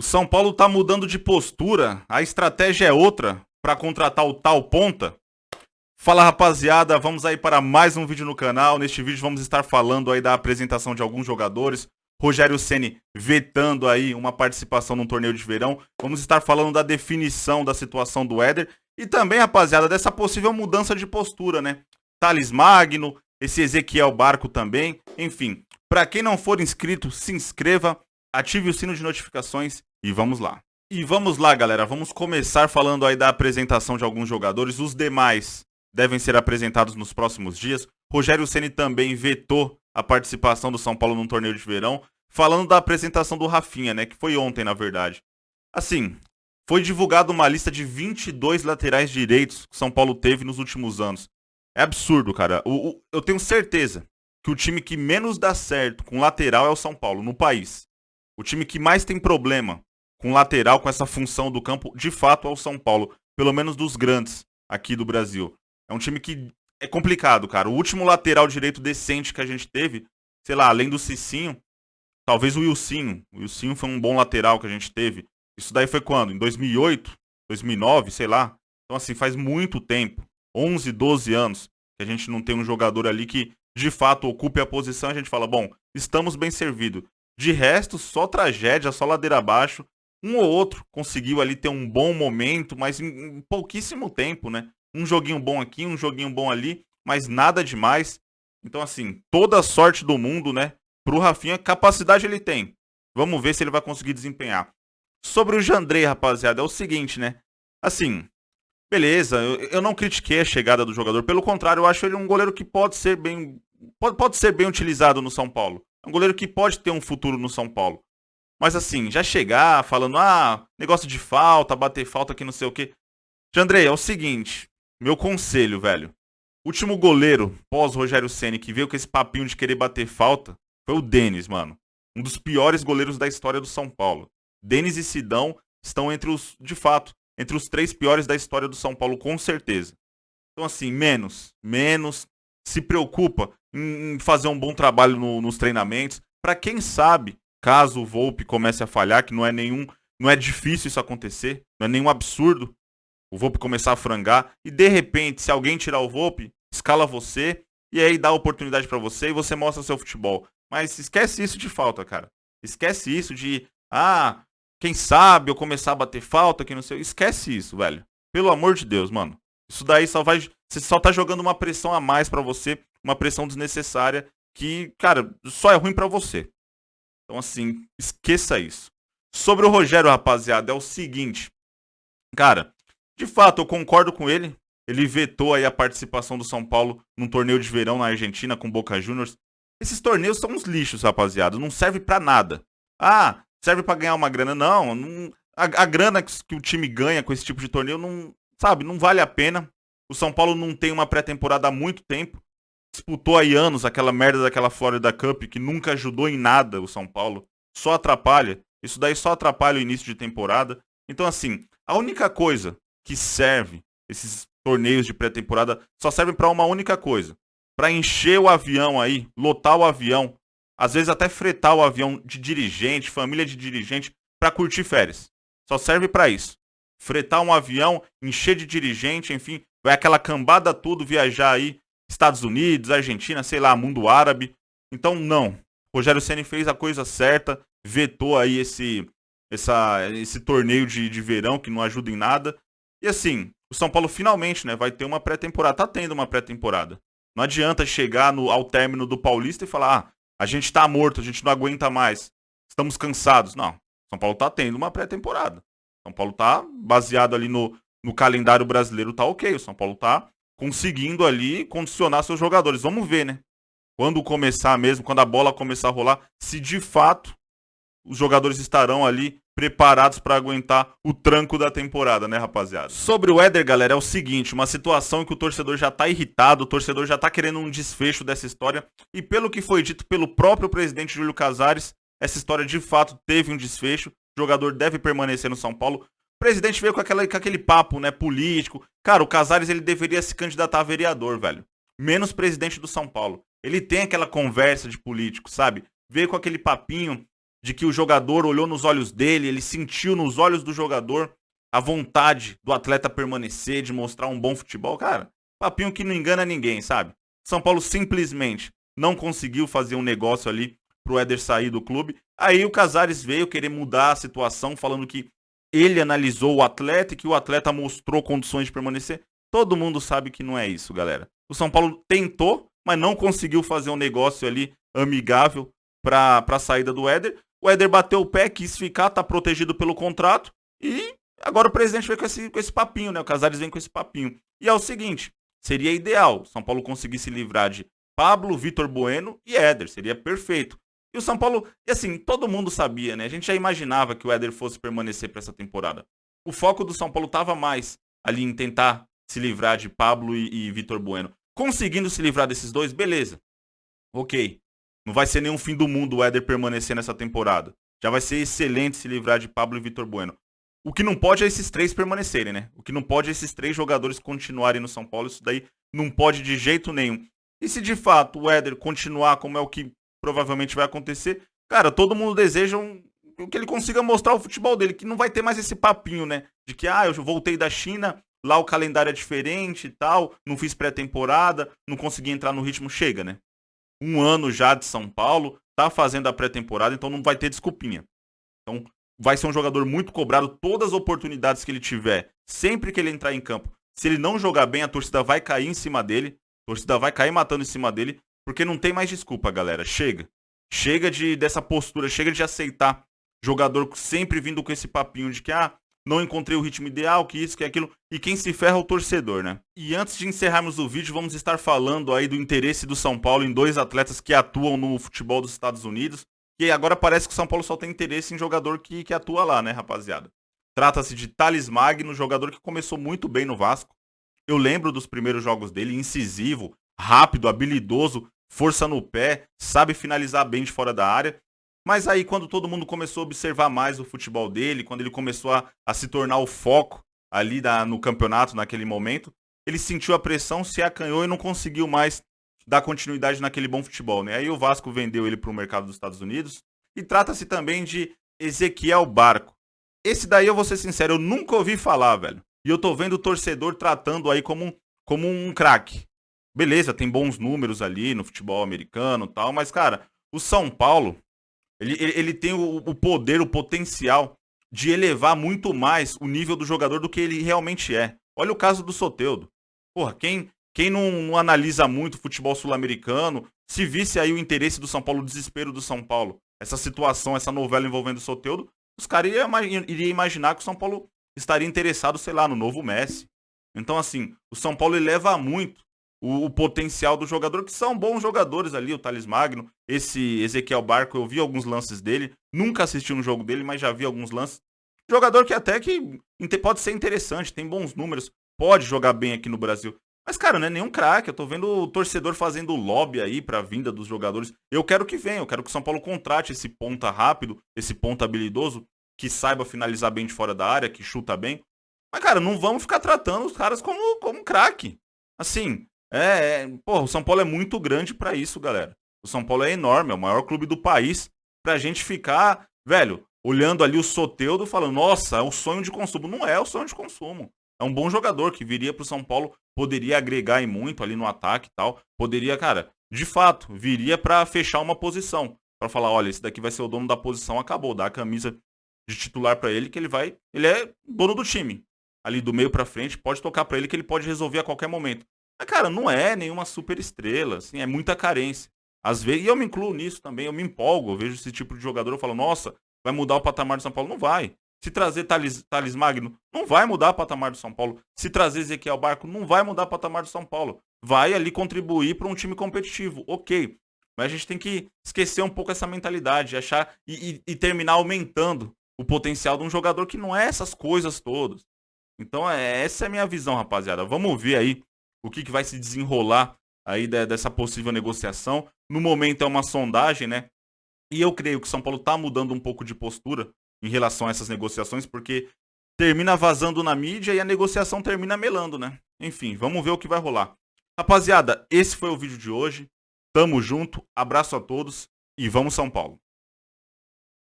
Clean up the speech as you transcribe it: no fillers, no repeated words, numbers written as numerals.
O São Paulo tá mudando de postura, a estratégia é outra para contratar o tal ponta. Fala rapaziada, vamos aí para mais um vídeo no canal. Neste vídeo vamos estar falando aí da apresentação de alguns jogadores. Rogério Ceni vetando aí uma participação num torneio de verão. Vamos estar falando da definição da situação do Éder e também, rapaziada, dessa possível mudança de postura, né? Thales Magno, esse Ezequiel Barco também, enfim. Para quem não for inscrito, se inscreva, ative o sino de notificações e vamos lá. E vamos lá, galera, vamos começar falando aí da apresentação de alguns jogadores. Os demais devem ser apresentados nos próximos dias. Rogério Ceni também vetou a participação do São Paulo num torneio de verão, falando da apresentação do Rafinha, né, que foi ontem, na verdade. Assim, foi divulgada uma lista de 22 laterais direitos que São Paulo teve nos últimos anos. É absurdo, cara. Eu tenho certeza que o time que menos dá certo com lateral é o São Paulo, no país. O time que mais tem problema com lateral, com essa função do campo, de fato é o São Paulo. Pelo menos dos grandes aqui do Brasil. É um time que é complicado, cara. O último lateral direito decente que a gente teve, sei lá, além do Cicinho, talvez o Wilsinho. O Wilsinho foi um bom lateral que a gente teve. Isso daí foi quando? Em 2008? 2009? Sei lá. Então, assim, faz muito tempo. 11, 12 anos que a gente não tem um jogador ali que, de fato, ocupe a posição. A gente fala, bom, estamos bem servidos. De resto, só tragédia, só ladeira abaixo. Um ou outro conseguiu ali ter um bom momento, mas em pouquíssimo tempo, né? Um joguinho bom aqui, um joguinho bom ali, mas nada demais. Então, assim, toda a sorte do mundo, né? Pro Rafinha, capacidade ele tem. Vamos ver se ele vai conseguir desempenhar. Sobre o Jandrei, rapaziada, é o seguinte, né? Assim, beleza, eu não critiquei a chegada do jogador. Pelo contrário, eu acho ele um goleiro que pode ser bem utilizado no São Paulo. É um goleiro que pode ter um futuro no São Paulo. Mas assim, já chegar falando, negócio de falta, bater falta aqui, não sei o quê. Jandrei, é o seguinte, meu conselho, velho. O último goleiro pós Rogério Ceni que veio com esse papinho de querer bater falta foi o Denis, mano. Um dos piores goleiros da história do São Paulo. Denis e Sidão estão entre os, de fato, entre os 3 piores da história do São Paulo, com certeza. Então assim, menos, se preocupa em fazer um bom trabalho nos treinamentos. Pra quem sabe, caso o Volpi comece a falhar, que não é difícil isso acontecer, não é nenhum absurdo, o Volpi começar a frangar, e de repente, se alguém tirar o Volpi, escala você, e aí dá a oportunidade pra você, e você mostra seu futebol. Mas esquece isso de falta, cara. Esquece isso de, quem sabe eu começar a bater falta, que não sei. Esquece isso, velho. Pelo amor de Deus, mano. Isso daí você só tá jogando uma pressão a mais pra você, uma pressão desnecessária, que, cara, só é ruim pra você. Então, assim, esqueça isso. Sobre o Rogério, rapaziada, é o seguinte. Cara, de fato, eu concordo com ele. Ele vetou aí a participação do São Paulo num torneio de verão na Argentina com Boca Juniors. Esses torneios são uns lixos, rapaziada. Não serve pra nada. Serve pra ganhar uma grana. A grana que o time ganha com esse tipo de torneio não vale a pena. O São Paulo não tem uma pré-temporada há muito tempo. Disputou aí anos aquela merda daquela Florida Cup que nunca ajudou em nada o São Paulo. Só atrapalha. Isso daí só atrapalha o início de temporada. Então, assim, a única coisa que serve, esses torneios de pré-temporada, só servem pra uma única coisa. Pra encher o avião aí, lotar o avião, às vezes até fretar o avião de dirigente, família de dirigente, pra curtir férias. Só serve pra isso. Fretar um avião, encher de dirigente, enfim, vai aquela cambada tudo viajar aí, Estados Unidos, Argentina, sei lá, mundo árabe. Então, não. Rogério Ceni fez a coisa certa, vetou aí esse torneio de verão que não ajuda em nada. E assim, o São Paulo finalmente, né, vai ter uma pré-temporada. Tá tendo uma pré-temporada. Não adianta chegar ao término do Paulista e falar, a gente tá morto, a gente não aguenta mais. Estamos cansados. Não. São Paulo tá tendo uma pré-temporada. São Paulo tá baseado ali no calendário brasileiro, tá ok. O São Paulo tá conseguindo ali condicionar seus jogadores. Vamos ver, né? Quando começar mesmo, quando a bola começar a rolar, se de fato os jogadores estarão ali preparados para aguentar o tranco da temporada, né, rapaziada? Sobre o Éder, galera, é o seguinte, uma situação em que o torcedor já tá irritado, o torcedor já tá querendo um desfecho dessa história, e pelo que foi dito pelo próprio presidente Júlio Casares, essa história de fato teve um desfecho, o jogador deve permanecer no São Paulo. O presidente veio com aquele papo, né, político. Cara, o Casares, ele deveria se candidatar a vereador, velho. Menos presidente do São Paulo. Ele tem aquela conversa de político, sabe? Veio com aquele papinho. de que o jogador olhou nos olhos dele, ele sentiu nos olhos do jogador a vontade do atleta permanecer, de mostrar um bom futebol. Cara, papinho que não engana ninguém, sabe? São Paulo simplesmente não conseguiu fazer um negócio ali pro Éder sair do clube. Aí o Casares veio querer mudar a situação, falando que ele analisou o atleta e que o atleta mostrou condições de permanecer. Todo mundo sabe que não é isso, galera. O São Paulo tentou, mas não conseguiu fazer um negócio ali amigável para a saída do Éder. O Éder bateu o pé, quis ficar, tá protegido pelo contrato. E agora o presidente vem com esse papinho, né? O Casares vem com esse papinho. E é o seguinte, seria ideal São Paulo conseguir se livrar de Pablo, Vitor Bueno e Éder. Seria perfeito. E o São Paulo, e assim, todo mundo sabia, né? A gente já imaginava que o Éder fosse permanecer para essa temporada. O foco do São Paulo tava mais ali em tentar se livrar de Pablo e Vitor Bueno. Conseguindo se livrar desses dois, beleza. Ok. Não vai ser nenhum fim do mundo o Éder permanecer nessa temporada. Já vai ser excelente se livrar de Pablo e Vitor Bueno. O que não pode é esses três permanecerem, né? O que não pode é esses três jogadores continuarem no São Paulo. Isso daí não pode de jeito nenhum. E se de fato o Éder continuar como é o que provavelmente vai acontecer, cara, todo mundo deseja que ele consiga mostrar o futebol dele, que não vai ter mais esse papinho, né? De que, eu voltei da China, lá o calendário é diferente e tal, não fiz pré-temporada, não consegui entrar no ritmo, chega, né? 1 ano já de São Paulo, tá fazendo a pré-temporada, então não vai ter desculpinha. Então vai ser um jogador muito cobrado, todas as oportunidades que ele tiver, sempre que ele entrar em campo, se ele não jogar bem, a torcida vai cair em cima dele, a torcida vai cair matando em cima dele, porque não tem mais desculpa, galera. Chega. Chega dessa postura, chega de aceitar jogador sempre vindo com esse papinho de que, não encontrei o ritmo ideal, que isso, que aquilo. E quem se ferra é o torcedor, né? E antes de encerrarmos o vídeo, vamos estar falando aí do interesse do São Paulo em dois atletas que atuam no futebol dos Estados Unidos. E agora parece que o São Paulo só tem interesse em jogador que atua lá, né, rapaziada? Trata-se de Thales Magno, jogador que começou muito bem no Vasco. Eu lembro dos primeiros jogos dele, incisivo, rápido, habilidoso, força no pé, sabe finalizar bem de fora da área. Mas aí quando todo mundo começou a observar mais o futebol dele, quando ele começou a se tornar o foco ali no campeonato naquele momento, ele sentiu a pressão, se acanhou e não conseguiu mais dar continuidade naquele bom futebol, né? Aí o Vasco vendeu ele para o mercado dos Estados Unidos. E trata-se também de Ezequiel Barco. Esse daí, eu vou ser sincero, eu nunca ouvi falar, velho. E eu tô vendo o torcedor tratando aí como um craque. Beleza, tem bons números ali no futebol americano e tal, mas, cara, o São Paulo, ele tem o poder, o potencial de elevar muito mais o nível do jogador do que ele realmente é. Olha o caso do Soteldo. Porra, quem não analisa muito futebol sul-americano, se visse aí o interesse do São Paulo, o desespero do São Paulo, essa situação, essa novela envolvendo o Soteldo, os caras iriam imaginar que o São Paulo estaria interessado, sei lá, no novo Messi. Então, assim, o São Paulo eleva muito o potencial do jogador, que são bons jogadores ali, o Thales Magno, esse Ezequiel Barco, eu vi alguns lances dele, nunca assisti um jogo dele, mas já vi alguns lances. Jogador que até que pode ser interessante, tem bons números, pode jogar bem aqui no Brasil. Mas, cara, não é nenhum craque, eu tô vendo o torcedor fazendo lobby aí pra vinda dos jogadores. Eu quero que venha, eu quero que o São Paulo contrate esse ponta rápido, esse ponta habilidoso, que saiba finalizar bem de fora da área, que chuta bem. Mas, cara, não vamos ficar tratando os caras como craque. Assim, o São Paulo é muito grande pra isso, galera. O São Paulo é enorme, é o maior clube do país. Pra gente ficar, velho, olhando ali o Soteldo falando, nossa, é um sonho de consumo. Não é o sonho de consumo. É um bom jogador que viria pro São Paulo, poderia agregar em muito ali no ataque e tal. Poderia, cara, de fato, viria pra fechar uma posição. Pra falar, olha, esse daqui vai ser o dono da posição, acabou. Dá a camisa de titular pra ele, que ele é dono do time. Ali do meio pra frente, pode tocar pra ele que ele pode resolver a qualquer momento. Mas, cara, não é nenhuma super estrela, assim, é muita carência. Às vezes, e eu me incluo nisso também, eu me empolgo, eu vejo esse tipo de jogador, eu falo, nossa, vai mudar o patamar do São Paulo? Não vai. Se trazer Thales Magno, não vai mudar o patamar do São Paulo. Se trazer Ezequiel Barco, não vai mudar o patamar do São Paulo. Vai ali contribuir para um time competitivo, ok. Mas a gente tem que esquecer um pouco essa mentalidade, achar e terminar aumentando o potencial de um jogador que não é essas coisas todas. Então, essa é a minha visão, rapaziada. Vamos ver aí o que vai se desenrolar aí dessa possível negociação. No momento é uma sondagem, né? E eu creio que o São Paulo tá mudando um pouco de postura em relação a essas negociações, porque termina vazando na mídia e a negociação termina melando, né? Enfim, vamos ver o que vai rolar. Rapaziada, esse foi o vídeo de hoje. Tamo junto, abraço a todos e vamos São Paulo.